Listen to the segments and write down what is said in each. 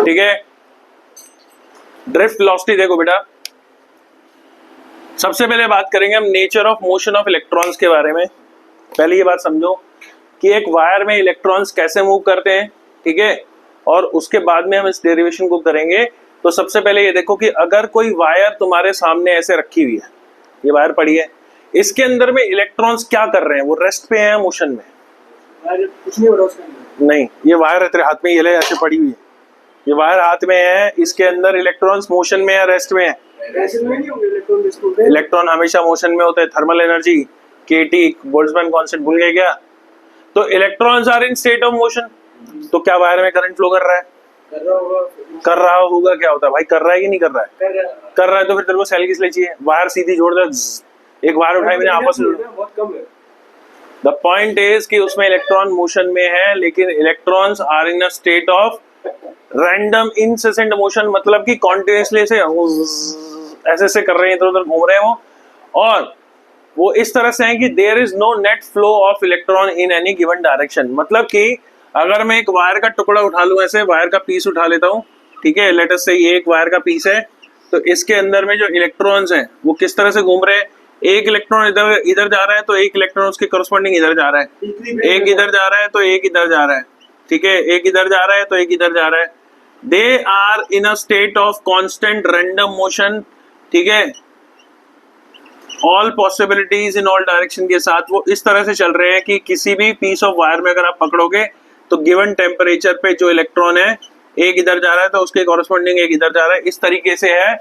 ठीक है। Drift velocity देखो बेटा, सबसे पहले बात करेंगे हम nature of motion of electrons के बारे में। पहले ये बात समझो कि एक वायर में इलेक्ट्रॉन्स कैसे मूव करते हैं, ठीक है, और उसके बाद में हम इस डेरिवेशन को करेंगे। तो सबसे पहले ये देखो कि अगर कोई वायर तुम्हारे सामने ऐसे रखी हुई है, ये वायर पड़ी है, इसके अंदर में इलेक्ट्रॉन्स क्या कर रहे हैं? वो रेस्ट पे हैं, मोशन में? कुछ नहीं हो रहा उसके अंदर। नहीं, ये वायर है तेरे हाथ में, ये ले ऐसे पड़ी हुई है, ये वायर हाथ में है, इसके अंदर इलेक्ट्रॉन्स मोशन में है, रेस्ट में है? इलेक्ट्रॉन हमेशा मोशन में होते हैं। Thermal energy KT, Boltzmann constant भूल गए क्या? तो electrons are in state of motion. तो क्या वायर में करंट फ्लो कर रहा है? कर रहा होगा। क्या होता है भाई, कर रहा है कि नहीं कर रहा है? कर रहा है। तो फिर तेरे को सेल किस लिए चाहिए? वायर सीधी जोड़ दे, एक वायर उठाई मैंने आपस में, बहुत कम है। द पॉइंट इज कि उसमें इलेक्ट्रॉन मोशन में है, लेकिन electrons are in a state of random incessant motion, मतलब कि कॉन्टिन्यूसली ऐसे से कर रहे हैं, इधर उधर घूम रहे हैं वो, और वो इस तरह से है कि there is no net flow of electron in any given direction. मतलब कि अगर मैं एक वायर का टुकड़ा उठा लूं, ऐसे वायर का पीस उठा लेता हूं, ठीक है, लेट अस से ये एक वायर का पीस है, तो इसके अंदर में जो इलेक्ट्रॉन्स हैं वो किस तरह से घूम रहे हैं? एक इलेक्ट्रॉन इधर इधर जा रहा है तो एक इलेक्ट्रॉन उसके करस्पॉन्डिंग इधर जा रहा है, एक इधर जा रहा है तो एक इधर जा रहा है, ठीक है, एक इधर जा रहा है तो एक इधर जा रहा है। They are in a state of constant random motion, ठीक है, all possibilities in all direction के साथ वो इस तरह से चल रहे हैं कि किसी भी पीस ऑफ वायर में अगर आप पकड़ोगे तो गिवन टेम्परेचर पे जो इलेक्ट्रॉन है, एक इधर जा रहा है तो उसके कॉरेस्पॉन्डिंग एक इधर जा रहा है, इस तरीके से है।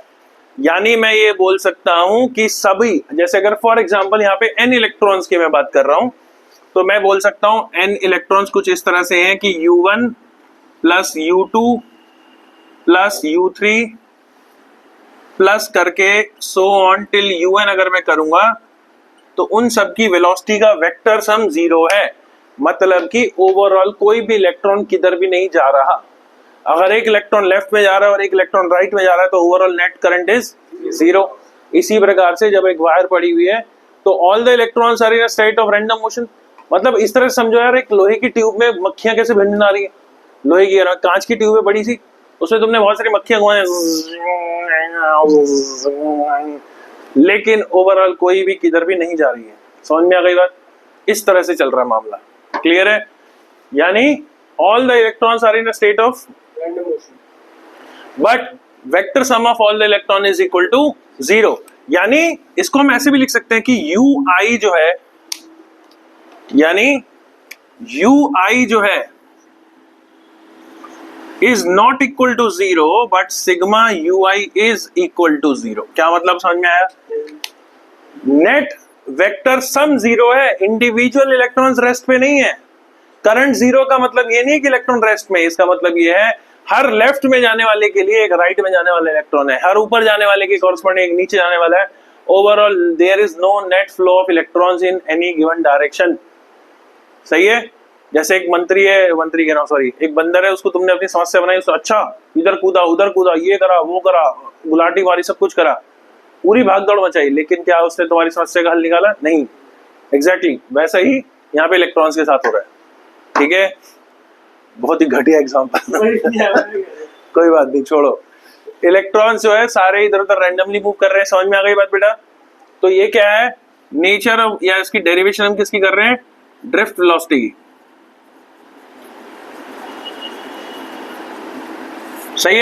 यानी मैं ये बोल सकता हूं कि सभी, जैसे अगर फॉर एग्जांपल यहाँ पे n इलेक्ट्रॉन्स की मैं बात कर रहा हूं, तो मैं बोल सकता हूं n इलेक्ट्रॉन्स कुछ इस तरह से हैं कि u1 plus u2 plus u3 plus करके सो ऑन टिल un अगर मैं करूंगा तो उन सब की वेलोसिटी का वेक्टर सम 0 है। मतलब कि ओवरऑल कोई भी इलेक्ट्रॉन किधर भी नहीं जा रहा। अगर एक इलेक्ट्रॉन लेफ्ट में जा रहा है और एक इलेक्ट्रॉन राइट में जा रहा है तो ओवरऑल नेट करंट इज 0। इसी प्रकार से जब एक वायर पड़ी हुई है तो all the electrons are in a state of random motion. मतलब इस तरह से समझो यार, एक लोहे की ट्यूब में मक्खियां कैसे भिन्न आ रही है, लोहे की कांच की ट्यूब है बड़ी सी, उसमें तुमने बहुत सारी मक्खियां घुमाई, लेकिन ओवरऑल कोई भी किधर भी नहीं जा रही है। समझ में आ गई बात? इस तरह से चल रहा है मामला, क्लियर है? यानी all the electrons are in a state of random motion, but vector sum of all the electron is equal to 0। यानी इसको हम ऐसे भी लिख सकते हैं कि ui जो है, यानी ui जो है is not equal to 0 but sigma ui is equal to 0। क्या मतलब समझ में आया? नेट वेक्टर सम 0 है, इंडिविजुअल इलेक्ट्रॉन्स रेस्ट पे नहीं है। करंट 0 का मतलब ये नहीं है कि इलेक्ट्रॉन रेस्ट में, इसका मतलब ये है हर लेफ्ट में जाने वाले के लिए एक राइट में जाने वाला इलेक्ट्रॉन है, हर ऊपर जाने वाले के कॉरेस्पॉन्डिंग एक नीचे जाने वाला है। Overall there is no net flow of electrons in any given direction. सही है? जैसे एक मंत्री है, मंत्री कह रहा हूं सॉरी, एक बंदर है, उसको तुमने अपनी समस्या बनाई, उसको अच्छा इधर कूदा उधर कूदा, ये करा वो करा, गुलाटी मारी, सब कुछ करा, पूरी भागदौड़ मचाई, लेकिन क्या उसने तुम्हारी समस्या का हल निकाला? नहीं। एग्जैक्टली वैसा ही यहाँ पे इलेक्ट्रॉन्स के साथ हो रहा है। ठीक है, बहुत ही घटिया एग्जांपल कोई बात नहीं, छोड़ो। इलेक्ट्रॉन्स जो है सारे इधर उधर रैंडमली मूव कर रहे हैं। समझ में आ गई बात बेटा? तो ये क्या है, नेचर ऑफ, या इसकी डेरिवेशन हम किसकी कर रहे हैं? ड्रिफ्ट वेलोसिटी की। सही है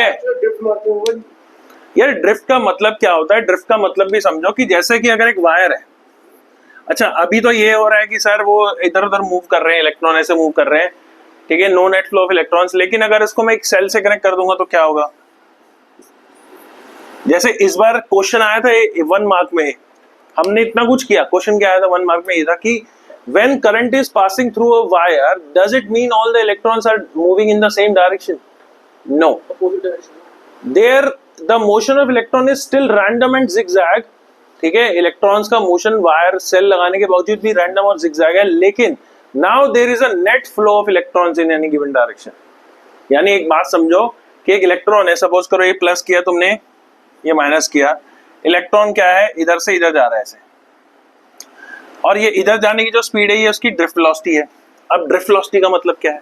यार? ड्रिफ्ट का मतलब क्या होता है? ड्रिफ्ट का मतलब भी समझो कि जैसे कि अगर एक वायर है, अच्छा अभी तो ये हो रहा है कि सर वो इधर उधर मूव कर रहे हैं, इलेक्ट्रॉन ऐसे मूव कर रहे हैं, ठीक है, no net flow of electrons, लेकिन अगर इसको मैं एक सेल से कनेक्ट कर दूंगा तो क्या होगा? जैसे इस बार क्वेश्चन आया था 1 मार्क में, हमने इतना कुछ किया, क्वेश्चन क्या आया था 1 मार्क में, ये था कि when current is passing through a wire, does it mean all the electrons are moving in the same direction? No. opposite direction. There the motion of electron is still random and zigzag. ठीक है, electrons का motion wire cell लगाने के बावजूद भी random और zigzag है, लेकिन now there is a net flow of electrons in any given direction. यानी एक बात समझो कि एक इलेक्ट्रॉन है, सपोज करो ये प्लस किया तुमने, ये माइनस किया, इलेक्ट्रॉन क्या है, इधर से इधर जा रहा है ऐसे, और ये इधर जाने की जो स्पीड है ये उसकी ड्रिफ्ट वेलोसिटी है। अब ड्रिफ्ट वेलोसिटी का मतलब क्या है?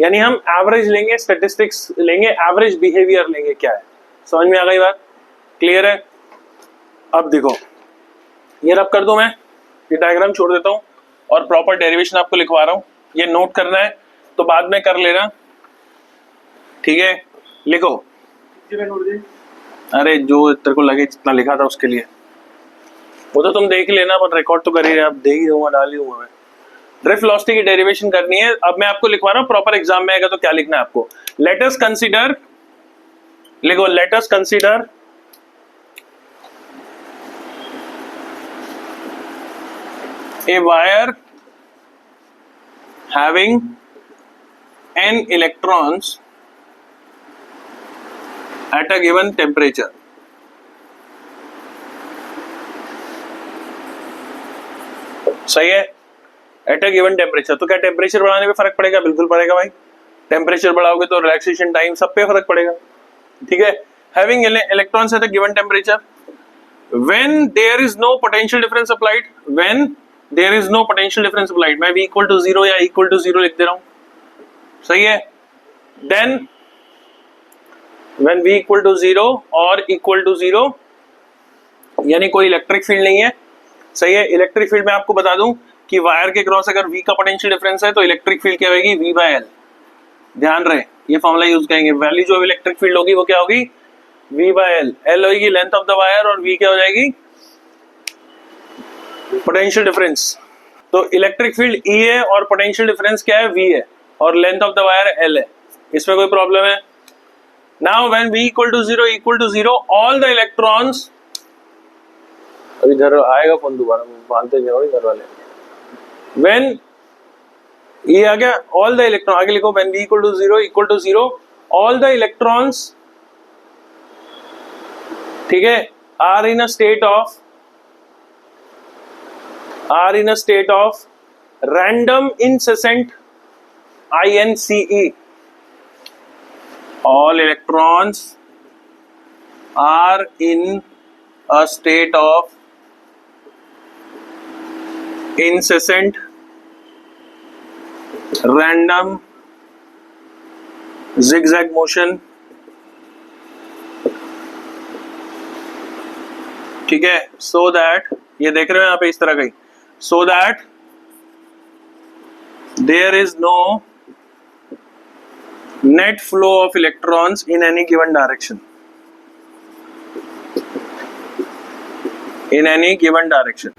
यानी हम एवरेज लेंगे, स्टैटिस्टिक्स लेंगे, एवरेज बिहेवियर लेंगे। क्या है, समझ में आ गई बात? क्लियर है? अब देखो ये रब कर दूं मैं, ये डायग्राम छोड़ देता हूं और प्रॉपर डेरिवेशन आपको लिखवा रहा हूं। ये नोट करना है तो बाद में कर लेना, ठीक है? लिखो। अरे जो तेरे को लगे जितना लिखा था उसके लिए, वो तो तुम देख लेना, पर रिकॉर्ड तो कर ही रहे, आप देख ही दूंगा, डाल ही दूंगा मैं। ड्रिफ्ट वेलोसिटी की डेरिवेशन करनी है। अब मैं आपको लिखवा रहा हूं, प्रॉपर एग्जाम में आएगा तो क्या लिखना है आपको। लेट अस कंसीडर, लिखो, let us consider a wire having n electrons at a given temperature. सही है? Eight a given temperature. तो क्या टेम्परेचर बढ़ाने पे फर्क पड़ेगा? बिल्कुल पड़ेगा भाई। टेम्परेचर बढ़ाओगे तो रिलैक्सेशन टाइम सब पे फर्क पड़ेगा, ठीक है? Having electrons at a given temperature, when there is no potential difference applied, when there is no potential difference applied, मैं v इक्वल टू 0 या इक्वल टू 0 लिख दे रहा हूं, सही है? Then when v equal to 0 और इक्वल टू 0 यानी कोई इलेक्ट्रिक फील्ड नहीं है, सही है? इलेक्ट्रिक फील्ड में आपको बता दूं कि वायर के क्रॉस अगर v का पोटेंशियल डिफरेंस है तो इलेक्ट्रिक फील्ड क्या होगी? v by l। ध्यान रहे, ये फॉर्मूला यूज करेंगे। वैल्यू जो इलेक्ट्रिक फील्ड होगी वो क्या होगी? v by l। l होगी लेंथ ऑफ द वायर और v क्या हो जाएगी? Potential difference. तो इलेक्ट्रिक फील्ड E है और पोटेंशियल डिफरेंस क्या है? V है और length of the wire L है। इसमें कोई प्रॉब्लम है? Now when V equal to 0 all the electrons, अभी इधर आएगा फोन दोबारा, मानते जाओ इधर वाले। व्हेन ये आ गया ऑल द इलेक्ट्रॉन, आगे लिखो when V equal to 0 all the electrons, ठीक है, are in a state of random incessant INCE. All electrons are in a state of incessant random zigzag motion, ठीक है? So that, ये देख रहे हो यहाँ पे इस तरह का ही, so that there is no net flow of electrons in any given direction, in any given direction।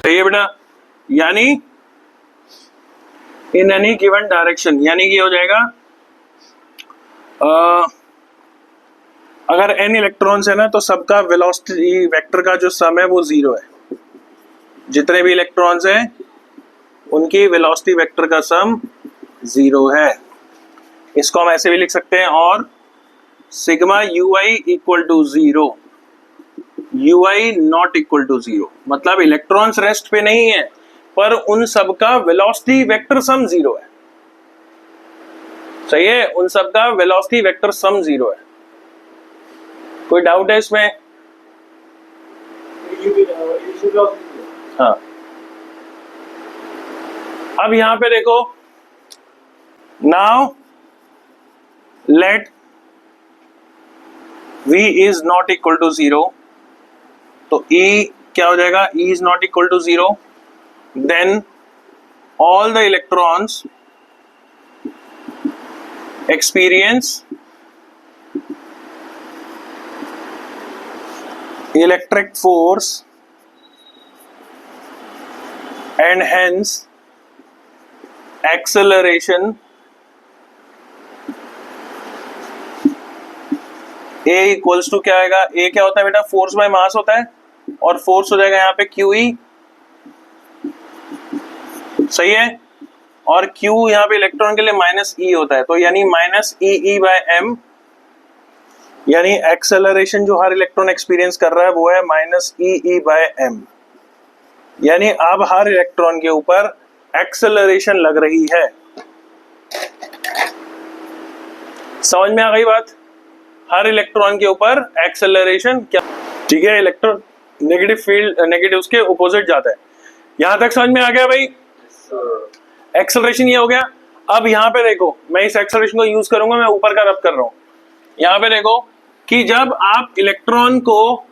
ये बेटा, यानी in any given direction, यानी कि हो जाएगा अगर n इलेक्ट्रॉन्स है ना तो सबका वेलोसिटी वेक्टर का जो सम है वो 0 है। जितने भी इलेक्ट्रॉन्स हैं उनकी वेलोसिटी वेक्टर का सम 0 है। इसको हम ऐसे भी लिख सकते हैं, और sigma ui equal to 0, ui not equal to 0, मतलब इलेक्ट्रॉन्स रेस्ट पे नहीं है पर उन सबका वेलोसिटी वेक्टर सम 0 है, सही है? उन सबका वेलोसिटी वेक्टर सम 0 है। कोई डाउट है इसमें? हाँ, अब यहां पे देखो, now let v is not equal to 0, तो E क्या हो जाएगा? E is not equal to 0, then all the electrons experience electric force and hence acceleration A equals to क्या आएगा? A क्या होता है बेटा? फोर्स बाय मास होता है, और फोर्स हो जाएगा यहाँ पे QE, सही है? और Q यहाँ पे इलेक्ट्रॉन के लिए माइनस E होता है, तो यानी माइनस EE बाय M, यानी एक्सेलरेशन जो हर इलेक्ट्रॉन एक्सपीरियंस कर रहा है वो है माइनस EE बाय M। यानी अब हर इलेक्ट्रॉन के ऊपर एक्सेलरेशन लग रही है। समझ में आ गई बात? हर इलेक्ट्रॉन के ऊपर एक्सेलरेशन क्या, ठीक है? इलेक्ट्रॉन नेगेटिव फील्ड, नेगेटिव उसके अपोजिट जाता है। यहां तक समझ में आ गया भाई? एक्सेलरेशन ये हो गया। अब यहाँ पे देखो, मैं इस एक्सेलरेशन को यूज करूंगा, मैं ऊपर का रब कर रहा हूं। यहाँ पे देखो कि जब आप इलेक्ट्रॉन को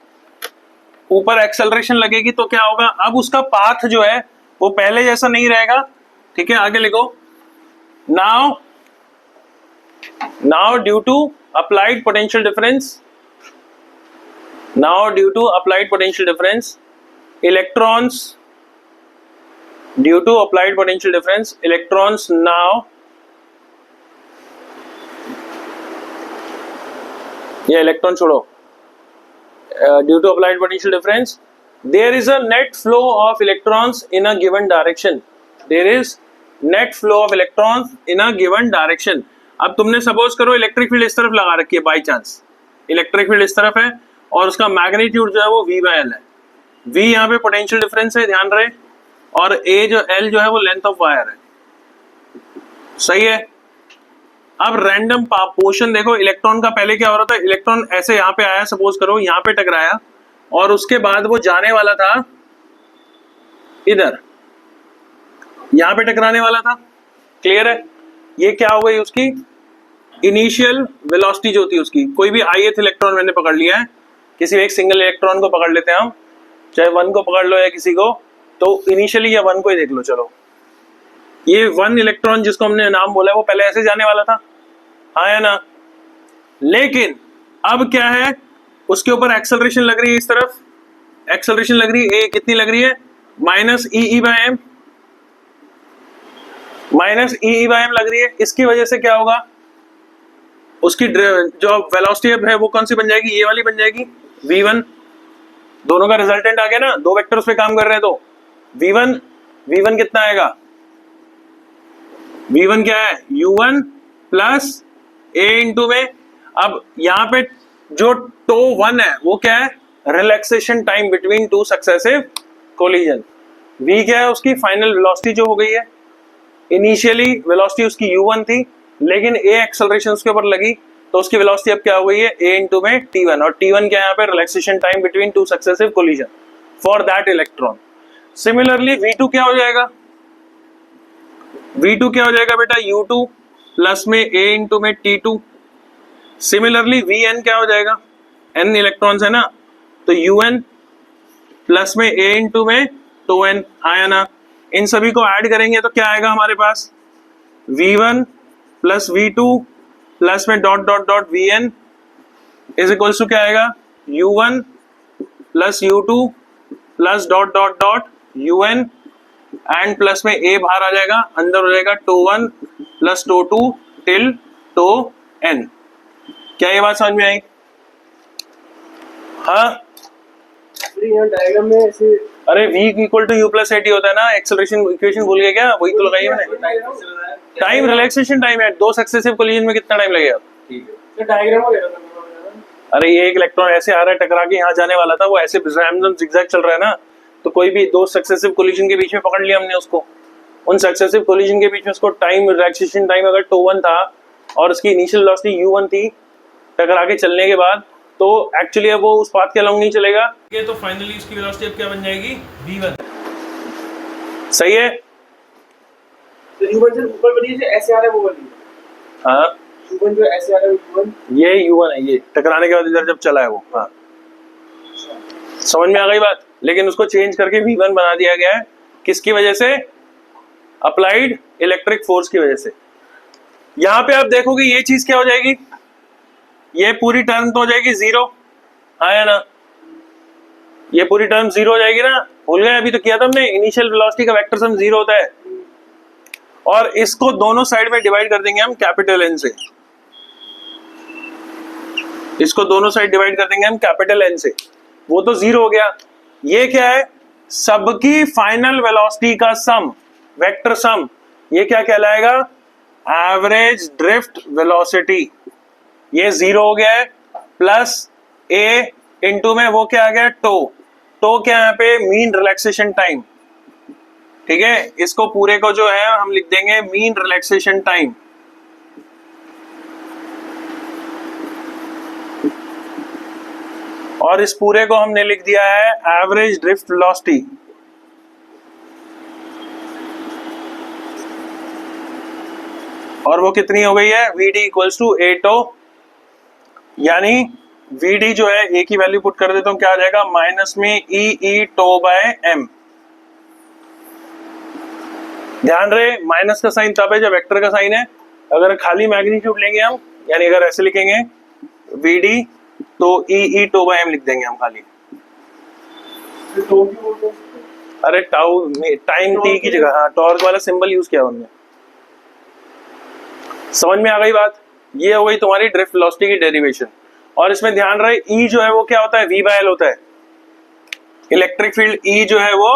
ऊपर एक्सेलरेशन लगेगी तो क्या होगा, अब उसका पाथ जो है वो पहले जैसा नहीं रहेगा। ठीक है, आगे लिखो। Now due to applied potential difference, electrons, due to applied potential difference, electrons now, ये इलेक्ट्रॉन छोड़ो, due to applied potential difference, there is a net flow of electrons in a given direction. There is net flow of electrons in a given direction. अब तुमने suppose करो electric field इस तरफ लगा रखी है, बाई चांस इलेक्ट्रिक फील्ड इस तरफ है और उसका मैग्नीट्यूड जो है वो V/L है। V यहाँ पे पोटेंशियल डिफरेंस है, ध्यान रहे, और A जो L जो है वो लेंथ ऑफ वायर है। सही है। अब रैंडम पोर्शन देखो, इलेक्ट्रॉन का पहले क्या हो रहा था, इलेक्ट्रॉन ऐसे यहाँ पे आया, सपोज करो यहाँ पे टकराया और उसके बाद वो जाने वाला था इधर, यहाँ पे टकराने वाला था। क्लियर है। ये क्या हो गई उसकी इनिशियल वेलोसिटी जो होती है उसकी। कोई भी ith इलेक्ट्रॉन मैंने पकड़ लिया है, किसी एक सिंगल इलेक्ट्रॉन को पकड़ लेते हैं हम, चाहे 1 को पकड़ लो या किसी को, तो इनिशियली या 1 को ही देख लो। चलो ये 1 इलेक्ट्रॉन जिसको हमने नाम बोला है वो पहले ऐसे जाने वाला था, हाँ या ना। लेकिन अब क्या है, उसके ऊपर एक्सेलरेशन लग रही है, इस तरफ एक्सेलरेशन लग रही है, कितनी लग रही है, -EE/m, -EE/m लग रही है। इसकी वजह से क्या होगा, उसकी जो वेलोसिटी है वो कौन सी बन जाएगी, ये वाली बन जाएगी, V1। दोनों का रिजल्टेंट आ गया ना, दो वेक्टर्स पे काम कर रहे हैं, तो V1 कितना आएगा, V1 क्या है, U1 प्लस A इंटू में। अब यहाँ पे जो टो 1 है वो क्या है, relaxation time between two successive collision. V क्या है, उसकी फाइनल वेलोसिटी जो हो गई है। इनिशियली वेलोसिटी उसकी U1 थी, लेकिन A एक्सेलरेशन उसके ऊपर लगी तो उसकी वेलोसिटी अब क्या हो गई है, A इंटू में T1, और T1 क्या है यहाँ पे, relaxation time between two successive collision for that electron. Similarly V2 क्या हो जाएगा, V2 क्या हो जाएगा बेटा, U2 प्लस में A इंटू में T2। सिमिलरली Vn क्या हो जाएगा, n इलेक्ट्रॉन्स है ना, तो UN प्लस में A इंटू में टो n, आया ना। इन सभी को ऐड करेंगे तो क्या आएगा हमारे पास, V1 प्लस V2 प्लस में dot dot dot Vn is equals to क्या आएगा, U1 plus U2 plus dot dot dot UN and plus में A बाहर आ जाएगा, अंदर हो जाएगा tau 1 plus tau 2 till tau n। क्या ये बात समझ में आई? हाँ, डायग्राम में ऐसे, अरे V equal to U plus AT होता है ना, एक्सेलरेशन इक्वेशन भूल गए क्या, वही तो लगाई मैंने। टाइम रिलैक्सेशन टाइम है, दो सक्सेसिव कोलिजन में कितना टाइम लगेगा, तो डायग्राम हो गया। अरे ये एक इलेक्ट्रॉन ऐसे आ रहा है टकरा के यहाँ जाने वाला था, वो ऐसे रैंडम जिगजैग चल रहा है ना, तो कोई भी दो सक्सेसिव कोलिजन के बीच में पकड़ लिया हमने उसको, उन सक्सेसिव कोलिजन के बीच में उसको टाइम रिलैक्सेशन टाइम अगर टो 1 था और उसकी इनिशियल वेलोसिटी U1 थी, टकरा के चलने के बाद, तो एक्चुअली वो उस पाथ के अलोंग नहीं चलेगा, तो फाइनली उसकी वेलोसिटी अब क्या बन जाएगी, V1। सही है। तो U1 से ऊपर वाली जो ऐसे आ रहा है वो वाली, हाँ U1 जो ऐसे आ रहा है U1, ये U1 है, ये टकराने के बाद इधर जब चला है वो, हाँ समझ में आ गई बात। लेकिन उसको चेंज करके V1 बना दिया गया है, किसकी वजह से, अप्लाइड इलेक्ट्रिक फोर्स की वजह से। यहां पे आप देखोगे ये चीज क्या हो जाएगी, ये पूरी टर्म तो हो जाएगी 0, हाँ या ना, ये पूरी टर्म 0 हो जाएगी ना, भूल गए अभी तो किया था हमने, इनिशियल वेलोसिटी का वेक्टर सम 0 होता है, और इसको दोनों साइड में डिवाइड कर देंगे हम कैपिटल N से, इसको दोनों साइड डिवाइड कर देंगे हम कैपिटल N से, वो तो 0 हो गया। ये क्या है, सबकी फाइनल वेलोसिटी का सम, वेक्टर सम, ये क्या कहलाएगा, एवरेज ड्रिफ्ट वेलोसिटी, ये 0 हो गया है, प्लस A इंटू में वो क्या आ गया, टो क्या यहाँ पे, मीन रिलैक्सेशन टाइम। ठीक है, इसको पूरे को जो है हम लिख देंगे मीन रिलैक्सेशन टाइम, और इस पूरे को हमने लिख दिया है एवरेज ड्रिफ्ट वेलोसिटी। और वो कितनी हो गई है, VD equals to A tau, यानी VD जो है A की वैल्यू पुट कर देता हूं, क्या आ जाएगा, माइनस में E टो बाय M। ध्यान रहे माइनस का साइन तब है जब वेक्टर का साइन है। अगर खाली मैग्नीट्यूड लेंगे हम, यानी अगर ऐसे लिखेंगे VD तो E टो बाय M लिख देंगे हम खाली। तो क्यों बोलते हैं? अरे टाउ में टाइम टी की जगह हाँ टॉर्क वाला सिंबल यूज किया हमने। समझ में आ गई बात। ये हो गई तुम्हारी ड्रिफ्ट वेलोसिटी की डेरिवेशन। और इसमें ध्यान रहे E जो है वो क्या होता है, V बाय L होता है। इलेक्ट्रिक फील्ड E जो है वो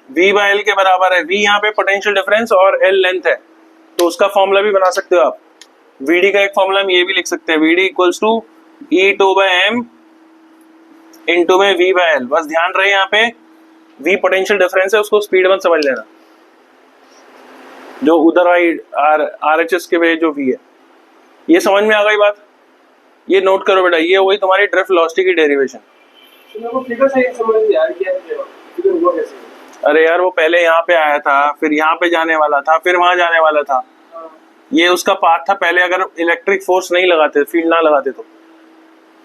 V बाय L के बराबर है। V यहाँ पे पोटेंशियल डिफरेंस और L लेंथ है, तो उसका फॉर्मूला भी बना सकते हो आप। VD का एक फॉर्मूला हम ये भी लिख सकते हैं, VD equals to E tau by M into में V बाय L। बस ध्यान रहे यहाँ पे V पोटेंशियल डिफरेंस है, उसको स्पीड मत समझ लेना, जो उधर आई RHS के वे जो V है। ये समझ में आ गई बात, ये नोट करो बेटा। ये वही तुम्हारी ड्रिफ्ट वेलोसिटी की डेरिवेशन। तो मेरे को फिगर सही समझ नहीं आ रही, क्या है फिगर हुआ कैसे? अरे यार वो पहले यहाँ पे आया था, फिर यहाँ पे जाने वाला था, फिर वहां जाने वाला था। ये उसका पाथ था पहले, अगर इलेक्ट्रिक फोर्स नहीं लगाते, फील्ड ना लगाते तो।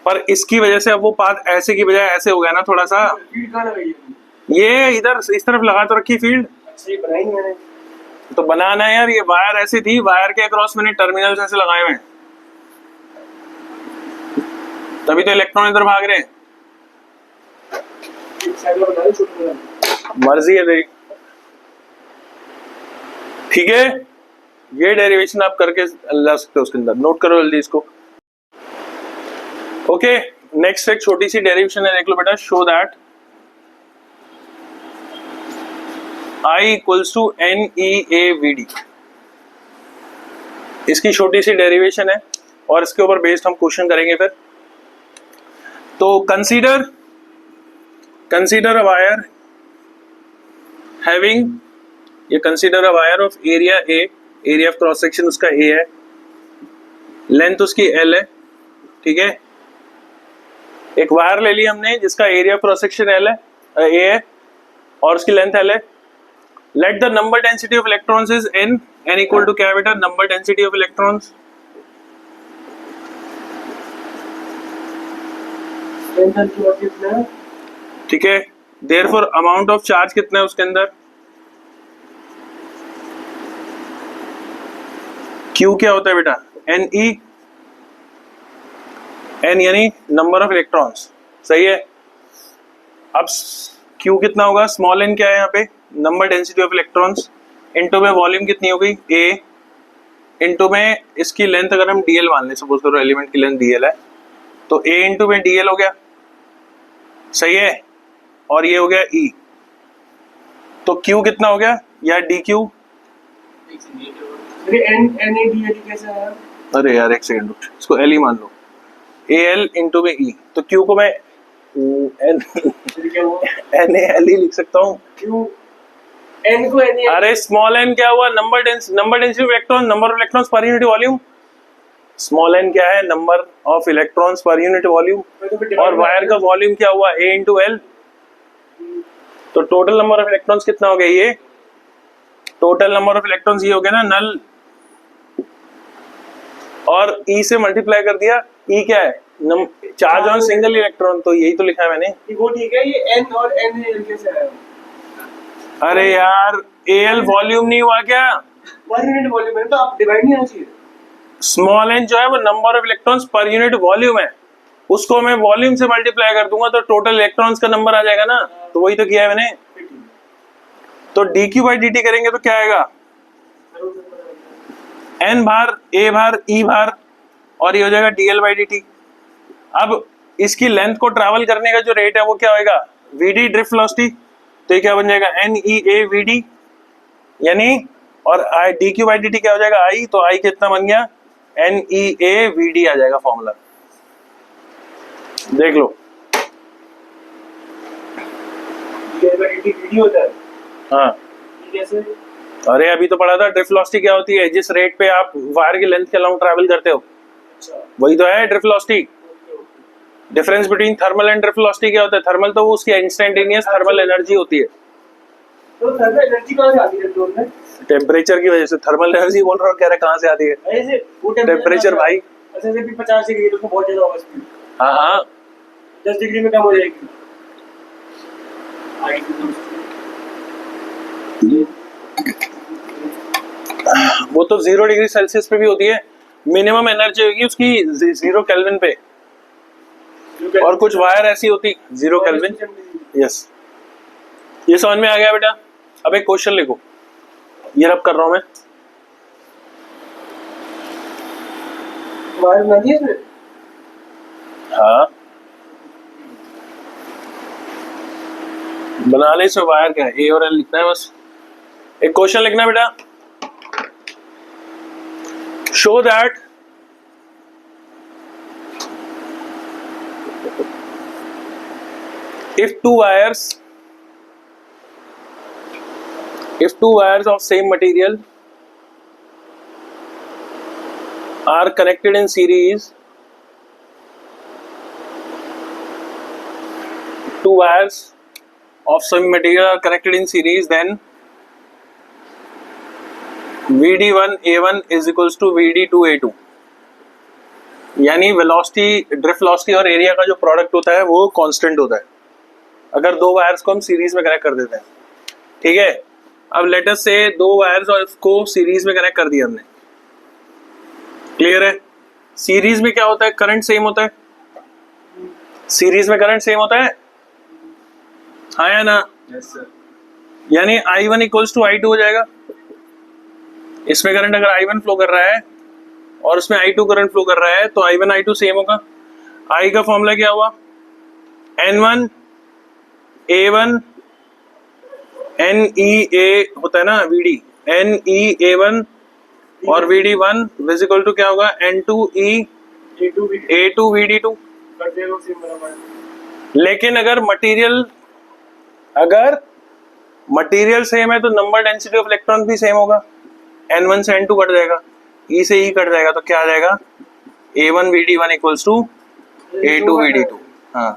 पर इसकी वजह से अब वो पाथ ऐसे की बजाय ऐसे हो गया ना थोड़ा सा। फील्ड कहाँ लगाई है? ये इधर इस तरफ लगा तो रखी फील्ड, अच्छा, ये बनाई नहीं मैंने। तो बनाना है यार। ये वायर ऐसी थी, वायर के अक्रॉस मैंने टर्मिनल्स ऐसे लगाए हुए हैं, तभी तो इलेक्ट्रॉन इधर भाग रहे हैं। एक साइड में बना दी, छोटी बना दी। मर्जी है तेरी, ठीक है। ये डेरिवेशन आप करके ला सकते हो उसके अंदर, नोट करो जल्दी इसको। ओके, नेक्स्ट एक छोटी सी डेरिवेशन है, देख लो बेटा। Show that I equals to NEAVD। इसकी छोटी सी डेरिवेशन है और इसके ऊपर बेस्ड हम क्वेश्चन करेंगे फिर। तो कंसीडर अ वायर हैविंग, ये consider a wire of area A, area of cross section उसका A है, लेंथ उसकी L है, ठीक है। एक वायर ले ली हमने जिसका area of cross section L है, A है, और उसकी लेंथ L है। Let the number density of electrons is n equal to क्या बेटा, number density of electrons। ठीक है, therefore amount of charge कितना है उसके अंदर, Q क्या होता है बेटा, NE, N यानी नंबर ऑफ इलेक्ट्रॉन्स, सही है। अब Q कितना होगा, स्मॉल n क्या है यहाँ पे, number density of electrons, into में वॉल्यूम कितनी हो गई A, इनटू में इसकी लेंथ अगर हम dl मान लें, सपोज करो एलिमेंट की लेंथ dl है, तो A इंटू में dl हो गया, सही है। और ये हो गया E, तो Q कितना हो गया, या dq। कैसे आया? अरे यार एक सेकंड, इसको L ही मान लो, AL इंटू में E, तो Q को मैं NaL ही लिख सकता हूँ। क्यों n को n? अरे स्मॉल n क्या हुआ, number density of electron, number of electrons per unit volume. Small n क्या है, number of electrons per unit volume, और वायर का वॉल्यूम क्या हुआ, A इंटू L। तो टोटल नंबर ऑफ इलेक्ट्रॉन्स कितना हो गया, ये टोटल नंबर ऑफ इलेक्ट्रॉन्स ये हो गया ना नल, और E से मल्टीप्लाई कर दिया। E क्या है, चार्ज ऑन सिंगल इलेक्ट्रॉन, तो यही तो लिखा है मैंने। वो ठीक है, ये n और n कैसे आया? अरे यार AL वॉल्यूम नहीं हुआ क्या, पर यूनिट वॉल्यूम है, तो आप डिवाइड नहीं आना चाहिए। स्मॉल n जो है वो number of electrons per unit volume है, उसको मैं वॉल्यूम से मल्टीप्लाई कर दूंगा तो टोटल इलेक्ट्रॉन्स का नंबर आ जाएगा ना, तो वही तो किया है मैंने। तो dq बाई dt करेंगे तो क्या आएगा, n भार A भार E भार, और ये हो जाएगा dl बाई dt। अब इसकी लेंथ को ट्रैवल करने का जो रेट है वो क्या होगा, vd ड्रिफ्ट वेलोसिटी, तो ये क्या बन जाएगा NEAVD, यानी और dq बाई dt क्या हो जाएगा I, तो I कितना बन गया, NEAVD आ जाएगा फॉर्मूला, देख लो। वीडियो होता है, हाँ कैसे? अरे अभी तो पढ़ा था, ड्रिफ्ट वेलोसिटी क्या होती है, जिस रेट पे आप वायर की लेंथ के अलोंग ट्रैवल करते हो, अच्छा, वही तो है drift velocity. Difference between thermal and drift velocity क्या होता है, थर्मल तो वो उसकी इंस्टेंटेनियस थर्मल एनर्जी होती है। तो थर्मल एनर्जी कहाँ से आती है इलेक्ट्रॉन में? टेम्परेचर की वजह से थर्मल एनर्जी बोल रहा हूँ, कह रहा कहाँ से आती है ऐसे वो टेम्परेचर भाई। अच्छा जैसे भी 50 डिग्री तो बहुत ज्यादा होगा स्पीड, हाँ हाँ 10 डिग्री में कम हो जाएगी। वो तो 0 डिग्री सेल्सियस पे भी होती है। मिनिमम एनर्जी होगी उसकी 0 केल्विन पे, और कुछ वायर ऐसी होती 0 केल्विन। यस, ये समझ में आ गया बेटा। अब एक क्वेश्चन लिखो, ये रब कर रहा हूं मैं। वायर बना दिया इसमें? हाँ बना ले, इसमें वायर क्या है, ए और एल लिखना है बस। एक क्वेश्चन लिखना है बेटा, show that if two wires of same material are connected in series, two wires of same material are connected in series, then VD1 A1 is equals to VD2 A2। यानी velocity, drift velocity और area का जो product होता है वो constant होता है अगर दो वायर्स को हम सीरीज में कनेक्ट कर देते हैं। ठीक है, अब लेट अस से दो वायर्स और इसको सीरीज में कनेक्ट कर दिया हमने। क्लियर है? सीरीज में क्या होता है, करंट सेम होता है। सीरीज में करंट सेम होता है, हाँ या ना? Yes sir. यानी I1 इक्वल्स टू I2 हो जाएगा। इसमें करंट अगर I1 फ्लो कर रहा है और उसमें I2 करंट फ्लो कर रहा है तो I1 I2 सेम होगा। I का फॉर्मूला क्या हुआ, N1 A1 NEA होता है ना, VD NEA1 और VD1 विजिकल टू क्या होगा, N2E A2 VD2। लेकिन अगर मटेरियल सेम है तो नंबर डेंसिटी ऑफ इलेक्ट्रॉन भी सेम होगा। N1 से N2 कट जाएगा, E से E कट जाएगा, तो क्या आ जाएगा, A1 VD1 equals to A2 VD2। हाँ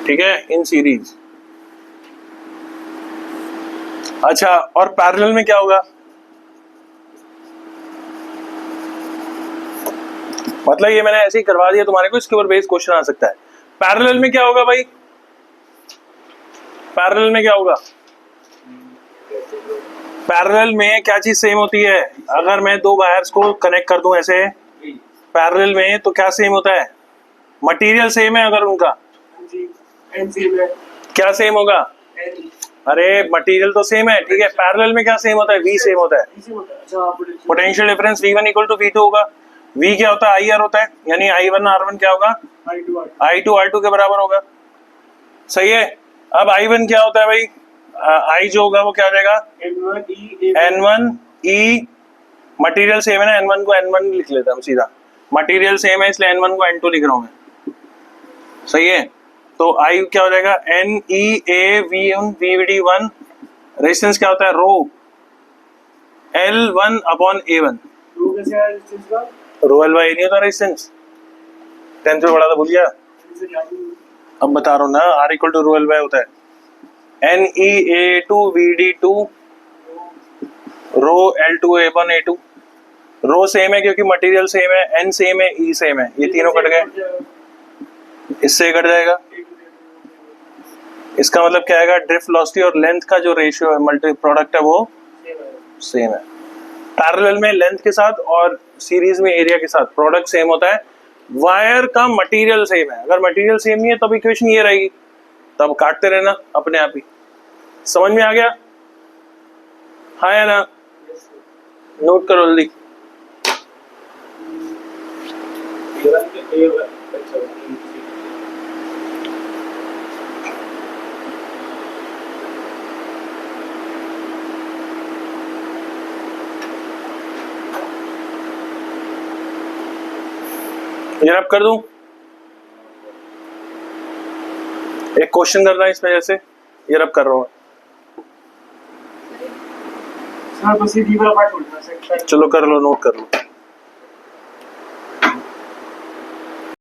ठीक है, इन सीरीज। अच्छा, और पैरेलल में क्या होगा, मतलब ये मैंने ऐसे ही करवा दिया तुम्हारे को, इसके ऊपर बेस क्वेश्चन आ सकता है। पैरेलल में क्या होगा भाई, पैरेलल में क्या होगा, पैरेलल में क्या चीज सेम होती है, अगर मैं दो वायर्स को कनेक्ट कर दूं ऐसे पैरेलल में तो क्या सेम होता है, मटेरियल सेम है अगर उनका, क्या सेम होगा, अरे मटेरियल तो सेम है, ठीक है। पैरेलल में क्या सेम होता है, V सेम होता है। Potential difference V1 equal to V2 होगा। V क्या होता है, IR होता है, यानी I1 R1 क्या होगा, I2 R2 के बराबर होगा। सही है। अब I1 क्या होता है भाई, I जो होगा वो क्या हो जाएगा, N1E, मटेरियल सेम है ना, N1 को N1 लिख लेते हैं हम सीधा, मटेरियल सेम है इसलिए N1 को N2 लिख रहा हूं मैं। सही है, तो I क्या हो जाएगा, NEA VD1, रेजिस्टेंस क्या होता है, rho L1 upon A1। Rho L by A नहीं होता रेजिस्टेंस, 10th में पढ़ा था, भूल गया? अब बता रहा हूँ ना, R equal to rho L by होता है NEA2 VD2 रो L2 अपॉन A2। रो सेम है क्योंकि मटेरियल सेम है, N सेम है, E सेम है, ये तीनों कट गए, इससे कट जाएगा। इसका मतलब क्या आएगा, ड्रिफ्ट वेलोसिटी और लेंथ का जो रेशियो है, मल्टी प्रोडक्ट है, वो सेम है। पैरेलल में लेंथ के साथ और सीरीज में एरिया के साथ प्रोडक्ट सेम होता है। वायर का मटेरियल सेम है, अगर मटेरियल सेम नहीं है तब इक्वेशन ये रहेगी, तब काटते रहना अपने आप ही। समझ में आ गया, हाँ या ना? नोट करो जल्दी। ये रब कर दूं, एक क्वेश्चन करना है इसमें, जैसे ये रब कर रहा हूँ। सर बस ये डी वाला पार्ट छोड़ना है। चलो कर लो, नोट कर लो।